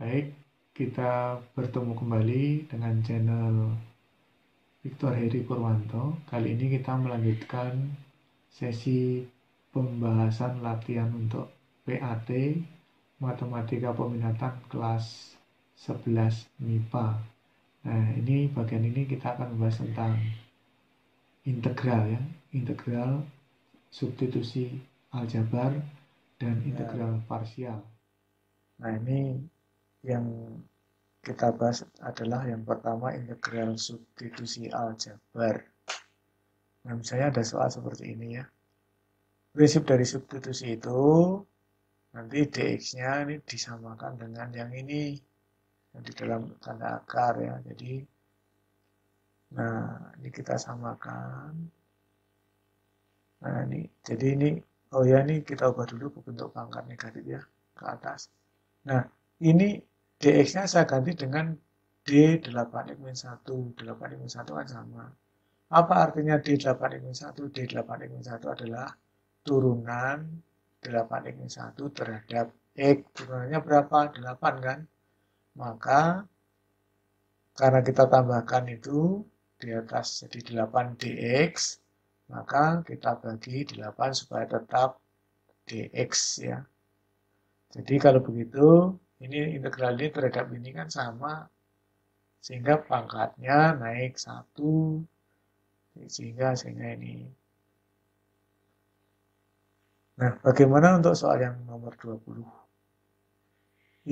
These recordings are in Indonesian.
Baik, kita bertemu kembali dengan channel Victor Heri Purwanto. Kali ini kita melanjutkan sesi pembahasan latihan untuk PAT Matematika Peminatan kelas 11 MIPA. Nah, bagian ini kita akan membahas tentang integral ya, integral, substitusi aljabar, dan integral parsial. Nah, ini yang kita bahas adalah yang pertama integral substitusi aljabar. Nah, misalnya ada soal seperti ini ya. Prinsip dari substitusi itu nanti dx-nya ini disamakan dengan yang ini yang di dalam tanda akar ya. Jadi nah, ini kita samakan. Nah, ini oh ya, ini kita ubah dulu ke bentuk pangkat negatif ya, ke atas. Nah, ini dx-nya saya ganti dengan D8x-1. 8x1 kan sama. Apa artinya D8x1? D8x1 adalah turunan 8x1 terhadap X. Turunannya berapa? 8 kan? Maka, karena kita tambahkan itu di atas jadi 8 dx, maka kita bagi 8 supaya tetap dx ya. Jadi kalau begitu, ini integral ini terhadap ini kan sama, sehingga pangkatnya naik 1, sehingga ini. Nah, bagaimana untuk soal yang nomor 20?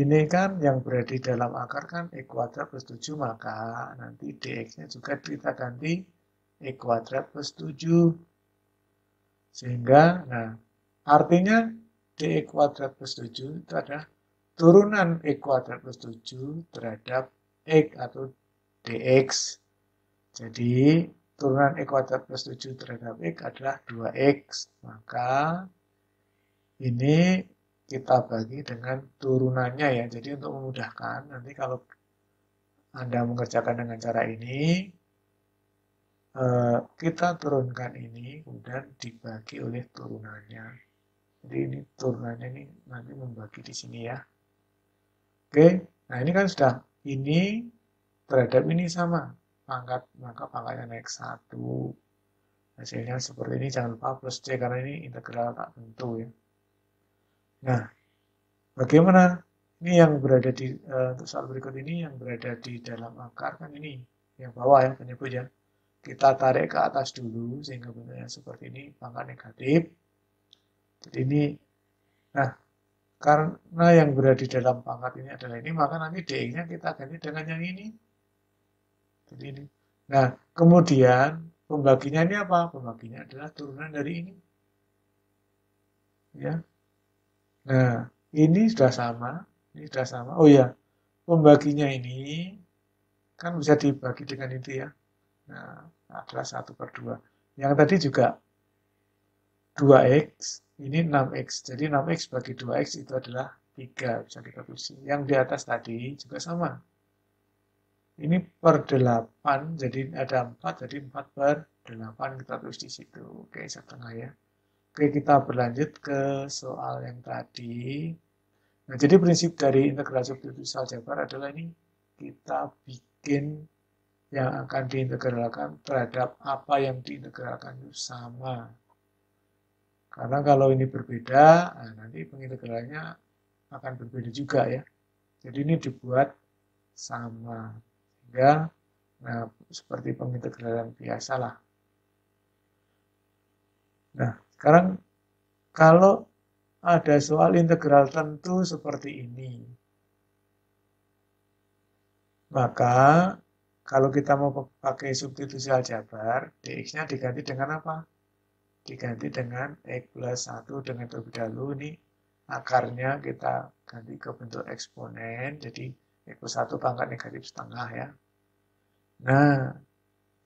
Ini kan yang berada di dalam akar kan X kuadrat plus 7, maka nanti dx-nya juga kita ganti X kuadrat plus 7. Sehingga, nah, artinya dx kuadrat plus 7 itu adalah turunan X kuadrat plus 7 terhadap X atau dx. Jadi, turunan X kuadrat plus 7 terhadap X adalah 2X. Maka, ini kita bagi dengan turunannya ya. Jadi untuk memudahkan, nanti kalau Anda mengerjakan dengan cara ini, kita turunkan ini, kemudian dibagi oleh turunannya. Jadi ini turunannya ini nanti membagi di sini ya. Oke, nah ini kan sudah, ini terhadap ini sama. Maka pangkatnya naik 1. Hasilnya seperti ini, jangan lupa plus C karena ini integral tak tentu ya. Nah, bagaimana? Ini yang berada di, untuk soal berikut ini yang berada di dalam akar kan ini, yang bawah ya penyebut ya. Kita tarik ke atas dulu sehingga bentuknya seperti ini, pangkat negatif. Jadi ini, nah karena yang berada di dalam pangkat ini adalah ini, maka nanti dx-nya kita ganti dengan yang ini. Jadi ini. Nah, kemudian pembaginya ini apa? Pembaginya adalah turunan dari ini. Ya. Nah, ini sudah sama. Ini sudah sama. Oh ya, pembaginya ini kan bisa dibagi dengan itu ya. Nah, adalah 1/2. Yang tadi juga 2X, ini 6X. Jadi 6X bagi 2X itu adalah 3. Bisa kita tulis. Yang di atas tadi juga sama. Ini per 8, jadi ada 4, jadi 4/8 kita tulis di situ. Oke, setengah ya. Oke, kita berlanjut ke soal yang tadi. Nah, jadi prinsip dari integral substitusi aljabar adalah ini, kita bikin yang akan diintegralkan terhadap apa yang diintegralkan itu sama. Karena kalau ini berbeda, nah nanti pengintegralannya akan berbeda juga ya. Jadi ini dibuat sama. Sehingga, nah seperti pengintegralan biasa lah. Nah, sekarang kalau ada soal integral tentu seperti ini, maka kalau kita mau pakai substitusi aljabar, dx-nya diganti dengan apa? Diganti dengan X plus 1 dengan terlebih dahulu ini akarnya kita ganti ke bentuk eksponen, jadi X plus 1 pangkat negatif setengah ya. Nah,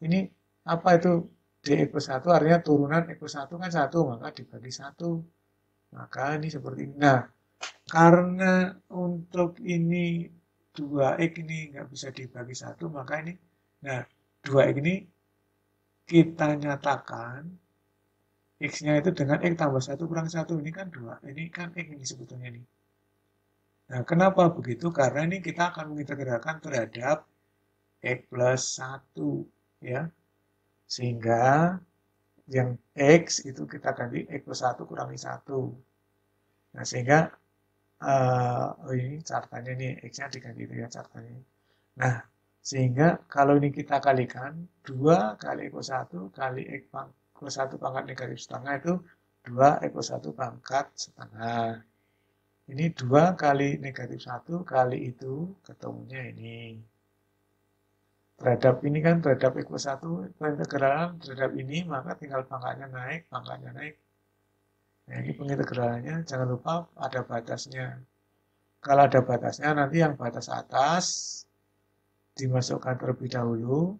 ini apa itu dx plus 1 artinya turunan X plus 1 kan 1, maka dibagi 1. Maka ini seperti ini. Nah, karena untuk ini 2X ini nggak bisa dibagi 1, maka ini, nah 2X ini kita nyatakan X-nya itu dengan X tambah 1 kurang 1. Ini kan 2. Ini kan X ini sebetulnya nih. Nah, kenapa begitu? Karena ini kita akan mengintegralkan terhadap X plus 1, ya. Sehingga yang X itu kita ganti X plus 1 kurangi 1. Nah, sehingga, oh ini cartanya nih, X-nya diganti itu ya cartanya. Nah, sehingga kalau ini kita kalikan, 2 kali X plus 1 kali X plus 1 pangkat negatif setengah itu 2 X plus 1 pangkat setengah. Ini 2 kali negatif 1 kali itu ketemunya ini. Terhadap ini kan terhadap X plus 1, pengintegralan terhadap ini, maka tinggal pangkatnya naik, pangkatnya naik. Nah, ini pengintegralannya, jangan lupa ada batasnya. Kalau ada batasnya, nanti yang batas atas dimasukkan terlebih dahulu,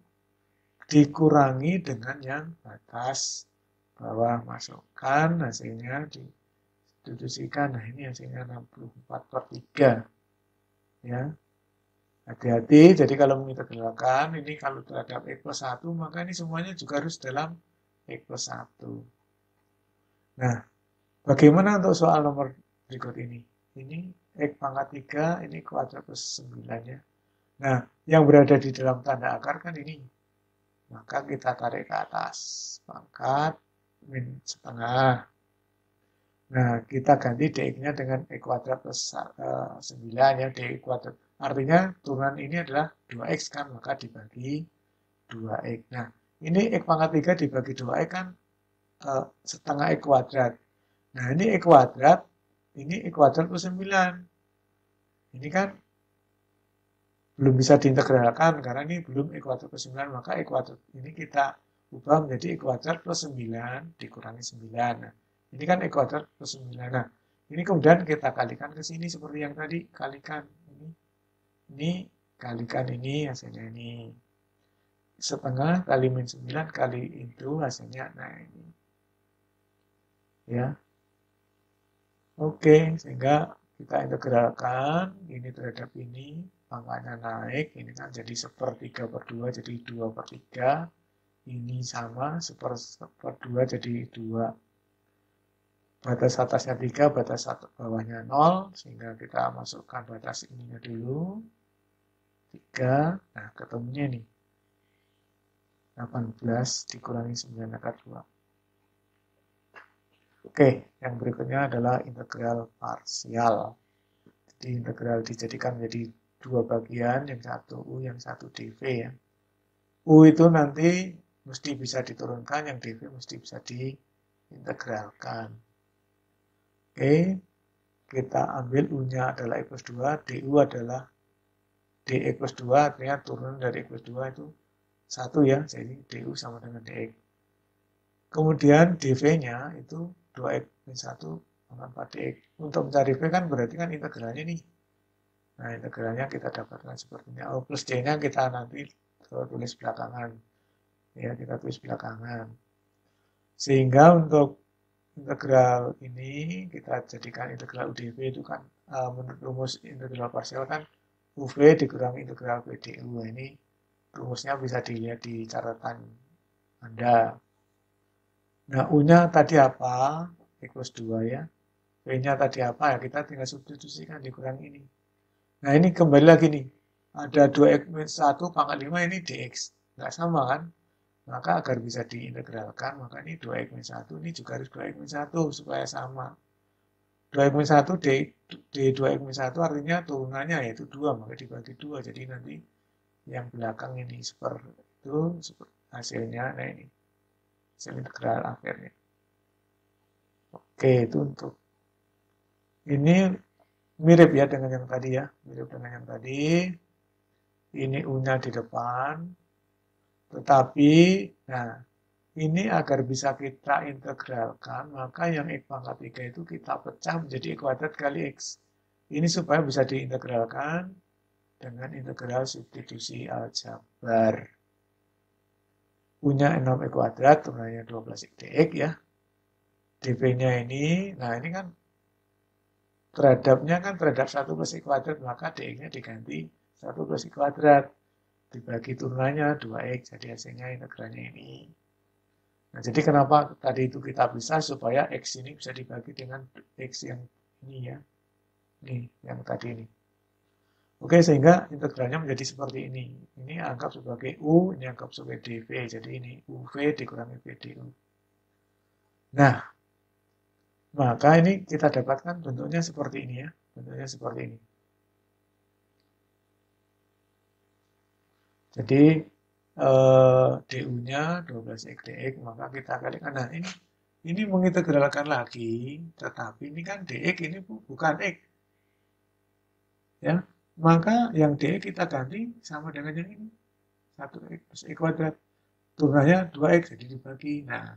dikurangi dengan yang batas bawah, masukkan, hasilnya didistribusikan. Nah, ini hasilnya 64/3. Ya, hati-hati, jadi kalau mengintegralkan, ini kalau terhadap X plus 1, maka ini semuanya juga harus dalam X plus 1. Nah, bagaimana untuk soal nomor berikut ini? Ini X pangkat 3, ini kuadrat plus 9 ya. Nah, yang berada di dalam tanda akar kan ini. Maka kita tarik ke atas. Pangkat min setengah. Nah, kita ganti dx-nya dengan x kuadrat plus 9 ya, dx kuadrat. Artinya turunan ini adalah 2x kan, maka dibagi 2x. Nah, ini x pangkat 3 dibagi 2x kan setengah x kuadrat. Nah, ini x kuadrat, ini x kuadrat plus 9. Ini kan belum bisa diintegralkan karena ini belum x kuadrat plus 9, maka x kuadrat ini kita ubah menjadi x kuadrat plus 9 dikurangi 9. Nah, ini kan x kuadrat plus 9. Nah, ini kemudian kita kalikan ke sini seperti yang tadi, kalikan ini kalikan ini, hasilnya ini. Setengah kali min 9 kali itu hasilnya, nah ini. Ya. Oke, sehingga kita integralkan ini terhadap ini, pangkatnya naik, ini kan jadi 1/3/2 jadi 2/3. Ini sama, 1/2 jadi 2. Batas atasnya 3, batas bawahnya 0, sehingga kita masukkan batas ininya dulu. 3, nah ketemunya nih. 18 dikurangi 9 akar 2. Oke, yang berikutnya adalah integral parsial. Jadi integral dijadikan menjadi dua bagian, yang satu U, yang satu dV ya. U itu nanti mesti bisa diturunkan, yang dV mesti bisa diintegralkan. Oke, kita ambil U-nya adalah X plus 2, DU adalah dx plus 2, artinya turun dari X plus 2 itu 1 ya, jadi DU sama dengan dx. Kemudian dV-nya itu 2x min 1 pangkat 4dx. Untuk mencari V kan berarti kan integralnya nih. Nah, integralnya kita dapatkan seperti ini. O plus D-nya kita nanti tulis belakangan. Ya, kita tulis belakangan. Sehingga untuk integral ini kita jadikan integral UdV itu kan menurut rumus integral parsial kan UV dikurangi integral PdU. Ini rumusnya bisa dilihat di catatan Anda. Nah, U-nya tadi apa? X plus 2 ya. V-nya tadi apa? Ya, kita tinggal substitusikan dikurangi ini. Nah, ini kembali lagi nih. Ada 2x min 1 pangkat 5 ini dx. Nggak sama kan? Maka agar bisa diintegralkan, maka ini 2x min 1 ini juga harus 2x min 1 supaya sama. 2x min 1 d 2x min 1 artinya turunannya yaitu 2, maka dibagi 2. Jadi nanti yang belakang ini seperti itu hasilnya. Nah, ini hasil integral akhirnya. Oke, itu untuk ini mirip ya dengan yang tadi ya, mirip dengan yang tadi. Ini U-nya di depan, tetapi nah ini agar bisa kita integralkan, maka yang X pangkat 3 itu kita pecah menjadi X kuadrat kali X. Ini supaya bisa diintegralkan dengan integral substitusi aljabar. U-nya 6X kuadrat, turunannya 12X dx ya. dV-nya ini, nah ini kan terhadapnya kan terhadap 1 plus X kuadrat, maka dx-nya diganti 1 plus X kuadrat. Dibagi turunannya 2x, jadi hasilnya integralnya ini. Nah, jadi kenapa tadi itu kita bisa supaya x ini bisa dibagi dengan x yang ini ya. Nih, yang tadi ini. Oke, sehingga integralnya menjadi seperti ini. Ini anggap sebagai U, ini anggap sebagai dV. Jadi ini UV dikurangi VDU. Nah, maka ini kita dapatkan bentuknya seperti ini ya. Bentuknya seperti ini. Jadi DU-nya 12X dx, maka kita kalikan. Nah, ini mengintegralkan lagi, tetapi ini kan dx ini bukan X. Ya, maka yang dx kita ganti sama dengan yang ini. 1X plus X kuadrat. Turunannya 2X, jadi dibagi. Nah,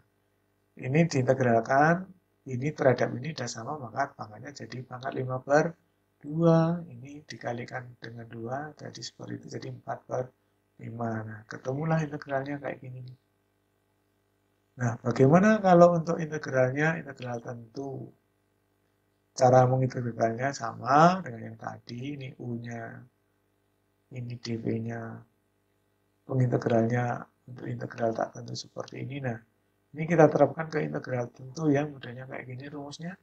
ini diintegralkan, ini terhadap ini sudah sama, maka pangkatnya jadi pangkat 5/2. Ini dikalikan dengan 2, jadi seperti itu, jadi 4/5. Nah, ketemulah integralnya kayak gini. Nah, bagaimana kalau untuk integralnya, integral tentu? Cara mengintegralnya sama dengan yang tadi, ini U-nya, ini dV-nya. Pengintegralnya untuk integral tak tentu seperti ini. Nah, ini kita terapkan ke integral tentu yang modelnya kayak gini rumusnya.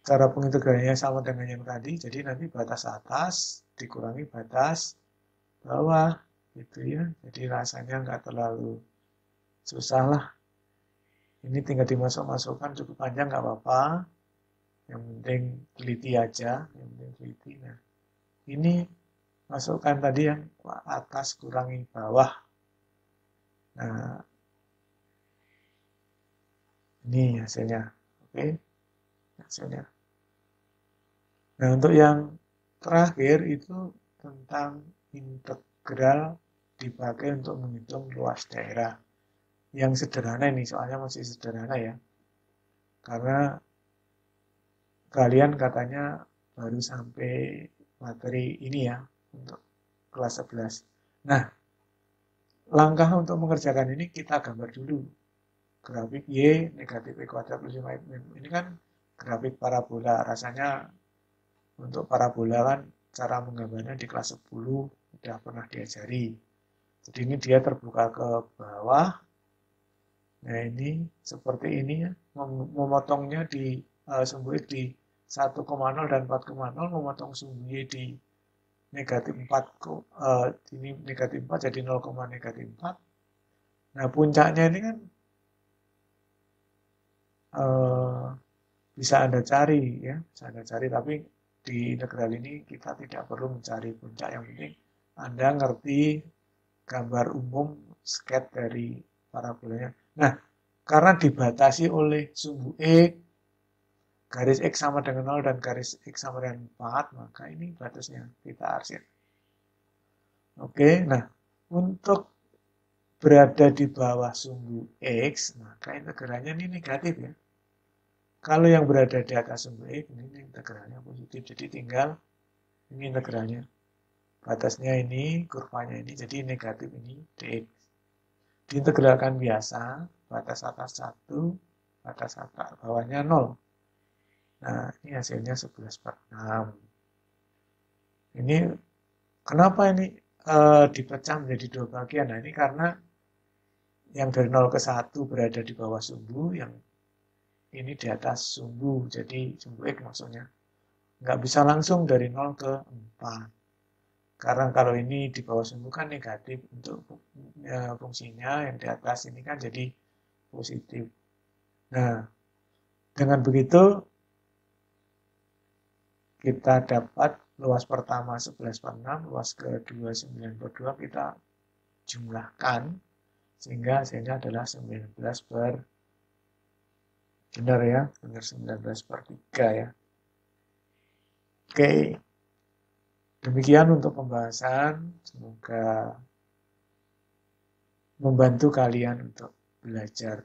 Cara pengintegralnya sama dengan yang tadi, jadi nanti batas atas dikurangi batas bawah, gitu ya. Jadi rasanya nggak terlalu susah lah. Ini tinggal dimasuk-masukkan, cukup panjang nggak apa-apa. Yang penting teliti aja, yang penting teliti. Nah, ini masukkan tadi yang atas kurangi bawah. Nah, ini hasilnya. Oke, hasilnya. Nah, untuk yang terakhir itu tentang integral dipakai untuk menghitung luas daerah. Yang sederhana ini, soalnya masih sederhana ya. Karena kalian katanya baru sampai materi ini ya, untuk kelas 11. Nah, langkah untuk mengerjakan ini kita gambar dulu. Grafik Y negatif X kuadrat plus 5X. Ini kan grafik parabola. Rasanya untuk parabola kan cara menggambarnya di kelas 10 sudah pernah diajari. Jadi ini dia terbuka ke bawah. Nah ini seperti ini ya. Memotongnya di sumbu X di 1,0 dan 4,0. Memotong sumbu Y di negatif 4. Ini negatif 4 jadi 0, negatif 4. Nah puncaknya ini kan bisa Anda cari ya. Bisa Anda cari, tapi di integral ini kita tidak perlu mencari puncak, yang penting Anda ngerti gambar umum sketch dari parabolanya. Nah, karena dibatasi oleh sumbu X, garis X sama dengan 0 dan garis X sama dengan 4, maka ini batasnya kita arsir. Oke, nah untuk berada di bawah sumbu X, maka integralnya ini negatif ya. Kalau yang berada di atas sumbu X, ini integralnya positif. Jadi tinggal ini integralnya. Batasnya ini, kurvanya ini, jadi negatif ini dx. Diintegralkan biasa, batas atas 1, batas atas bawahnya 0. Nah, ini hasilnya 11/6. Ini kenapa ini dipecah menjadi dua bagian? Nah, ini karena yang dari 0 ke 1 berada di bawah sumbu, yang ini di atas sumbu, jadi sumbu X maksudnya. Nggak bisa langsung dari 0 ke 4. Karena kalau ini di bawah sumbu kan negatif, untuk fungsinya yang di atas ini kan jadi positif. Nah, dengan begitu kita dapat luas pertama 11/6, luas kedua 9/2, kita jumlahkan sehingga hasilnya adalah 19 per, benar ya, benar 19/3 ya. Oke, demikian untuk pembahasan, semoga membantu kalian untuk belajar